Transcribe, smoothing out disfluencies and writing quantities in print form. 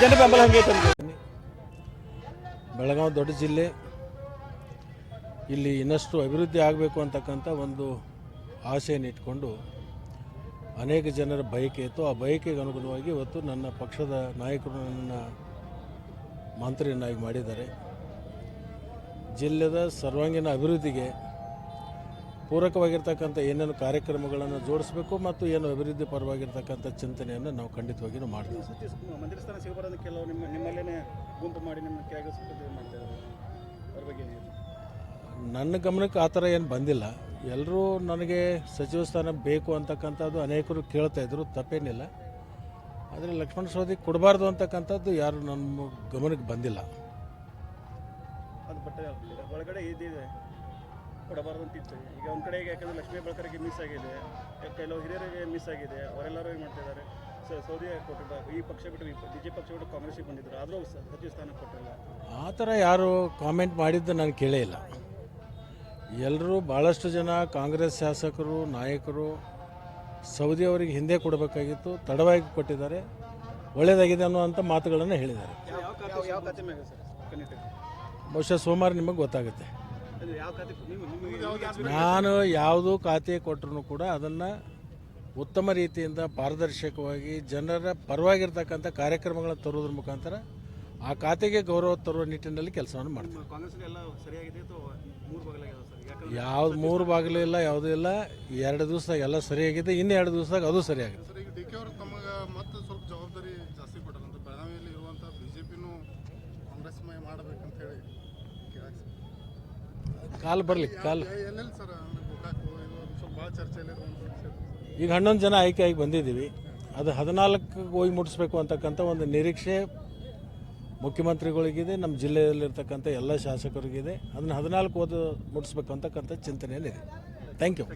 ಜನರ ಬೆಂಬಲ ಹೆಂಗೈತೆ ಅಂತ. ಬೆಳಗಾವಿ ದೊಡ್ಡ ಜಿಲ್ಲೆ, ಇಲ್ಲಿ ಇನ್ನಷ್ಟು ಅಭಿವೃದ್ಧಿ ಆಗಬೇಕು ಅಂತಕ್ಕಂಥ ಒಂದು ಆಸೆಯನ್ನು ಇಟ್ಕೊಂಡು ಅನೇಕ ಜನರ ಬಯಕೆ ಇತ್ತು. ಆ ಬಯಕೆಗೆ ಅನುಗುಣವಾಗಿ ಇವತ್ತು ನನ್ನ ಪಕ್ಷದ ನಾಯಕರು ನನ್ನನ್ನು ಮಂತ್ರಿಯನ್ನಾಗಿ ಮಾಡಿದ್ದಾರೆ. ಜಿಲ್ಲೆಯ ಸರ್ವಾಂಗೀಣ ಅಭಿವೃದ್ಧಿಗೆ ಪೂರಕವಾಗಿರ್ತಕ್ಕಂಥ ಏನೇನು ಕಾರ್ಯಕ್ರಮಗಳನ್ನು ಜೋಡಿಸಬೇಕು ಮತ್ತು ಏನು ಅಭಿವೃದ್ಧಿ ಪರವಾಗಿರ್ತಕ್ಕಂಥ ಚಿಂತನೆಯನ್ನು ನಾವು ಖಂಡಿತವಾಗಿಯೂ ಮಾಡ್ತೀವಿ. ಮಂತ್ರಿ ಸ್ಥಾನ ಸಿಗಬಾರದು ಕೆಲವು ನಿಮ್ಮಲ್ಲೇ ಗುಂಪು ಮಾಡಿ ನಿಮ್ಮ ಕೆಳಗೆ ಮಾಡ್ತಾಯಿದ್ದಾರೆ, ಅವ್ರ ಬಗ್ಗೆ ನನ್ನ ಗಮನಕ್ಕೆ ಆ ಥರ ಏನು ಬಂದಿಲ್ಲ. ಎಲ್ಲರೂ ನನಗೆ ಸಚಿವ ಸ್ಥಾನ ಬೇಕು ಅಂತಕ್ಕಂಥದ್ದು ಅನೇಕರು ಕೇಳ್ತಾಯಿದ್ರು, ತಪ್ಪೇನಿಲ್ಲ. ಆದರೆ ಲಕ್ಷ್ಮಣ ಸವದಿ ಕೊಡಬಾರ್ದು ಅಂತಕ್ಕಂಥದ್ದು ಯಾರು ನಮ್ಮ ಗಮನಕ್ಕೆ ಬಂದಿಲ್ಲ. ಅದು ಬಟ್ ಒಳಗಡೆ ಇದಿದೆ ಕೊಡಬಾರ್ದು ಅಂತಿತ್ತು. ಈಗ ಒಂದು ಕಡೆಗೆ ಯಾಕಂದರೆ ಲಕ್ಷ್ಮೀ ಬಳಕರಿಗೆ ಮಿಸ್ ಆಗಿದೆ, ಕೆಲವು ಹಿರಿಯರಿಗೆ ಮಿಸ್ ಆಗಿದೆ, ಅವರೆಲ್ಲರೂ ಏನು ಮಾಡ್ತಿದ್ದಾರೆ ಸೌದಿ ಕೊಟ್ಟಿದ್ದ ಈ ಪಕ್ಷ ಬಿಟ್ಟು BJP ಪಕ್ಷ ಬಿಟ್ಟು ಕಾಂಗ್ರೆಸ್ಸಿಗೆ ಬಂದಿದ್ದರು, ಆದರೂ ಸಚಿವ ಸ್ಥಾನ ಕೊಟ್ಟಿಲ್ಲ. ಆ ಥರ ಯಾರು ಕಾಮೆಂಟ್ ಮಾಡಿದ್ದು ನಾನು ಕೇಳೇ ಇಲ್ಲ. ಎಲ್ಲರೂ ಭಾಳಷ್ಟು ಜನ ಕಾಂಗ್ರೆಸ್ ಶಾಸಕರು ನಾಯಕರು ಸೌದಿ ಅವರಿಗೆ ಹಿಂದೆ ಕೊಡಬೇಕಾಗಿತ್ತು, ತಡವಾಗಿ ಕೊಟ್ಟಿದ್ದಾರೆ, ಒಳ್ಳೆಯದಾಗಿದೆ ಅನ್ನುವಂಥ ಮಾತುಗಳನ್ನು ಹೇಳಿದ್ದಾರೆ. ಯಾವ ಖಾತೆ ಮ್ಯಾಗ ಸರ್ ಕನಿಷ್ಠ ಬಹುಶಃ ಸೋಮವಾರ ನಿಮಗೆ ಗೊತ್ತಾಗುತ್ತೆ. ಯಾವ ಖಾತೆ ನಾನು ಯಾವುದು ಖಾತೆ ಕೊಟ್ಟರು ಕೂಡ ಅದನ್ನು ಉತ್ತಮ ರೀತಿಯಿಂದ ಪಾರದರ್ಶಕವಾಗಿ ಜನರ ಪರವಾಗಿರ್ತಕ್ಕಂಥ ಕಾರ್ಯಕ್ರಮಗಳನ್ನು ತರೋದ್ರ ಮುಖಾಂತರ ಆ ಖಾತೆಗೆ ಗೌರವ ತರುವ ನಿಟ್ಟಿನಲ್ಲಿ ಕೆಲಸವನ್ನು ಮಾಡ್ತೀನಿ. ಕಾಂಗ್ರೆಸ್ಗೆ ಎಲ್ಲ ಸರಿಯಾಗಿದೆ ಅಥವಾ ಮೂರು ಬಾಗಿಲಾಗಿದೆ ಸರ್? ಯಾವ್ದು ಮೂರು ಬಾಗಿಲು ಇಲ್ಲ, ಯಾವುದೂ ಇಲ್ಲ. 2 ದಿವಸದಾಗ ಎಲ್ಲ ಸರಿಯಾಗಿದೆ, ಇನ್ನು 2 ದಿವಸದಾಗ ಅದು ಸರಿಯಾಗಿದೆ. ಸರ್, ಈಗ DK ಅವರು ತಮಗೆ ಮತ್ತೆ ಸ್ವಲ್ಪ ಜವಾಬ್ದಾರಿ ಜಾಸ್ತಿ ಕೊಟ್ಟರು ಅಂತ ಬೆಳಗಾವಿಯಲ್ಲಿ ಇರುವಂಥ BJPನೂ ಕಾಂಗ್ರೆಸ್ ಮಯ ಮಾಡಬೇಕಂತ ಹೇಳಿ ಕಾಲು ಬರಲಿ ಕಾಲು ಎಲ್ಲೆಲ್ಲಿ ಸರ್ ಗೋಕಾಕು ಇದು ಸ್ವಲ್ಪ ಭಾಳ ಚರ್ಚೆಯಲ್ಲಿರುವಂಥ ವಿಷಯ. ಈಗ 11 ಜನ ಆಯ್ಕೆಯಾಗಿ ಬಂದಿದ್ದೀವಿ. ಅದು 14ಕ್ಕೆ ಹೋಗಿ ಮುಟ್ಟಿಸ್ಬೇಕು ಅಂತಕ್ಕಂಥ ಒಂದು ನಿರೀಕ್ಷೆ ಮುಖ್ಯಮಂತ್ರಿಗಳಿಗಿದೆ, ನಮ್ಮ ಜಿಲ್ಲೆಯಲ್ಲಿರ್ತಕ್ಕಂಥ ಎಲ್ಲ ಶಾಸಕರಿಗಿದೆ. ಅದನ್ನು 14 ಮುಟ್ಟಿಸ್ಬೇಕು ಅಂತಕ್ಕಂಥ ಚಿಂತನೆಯಲ್ಲಿದೆ. Thank you.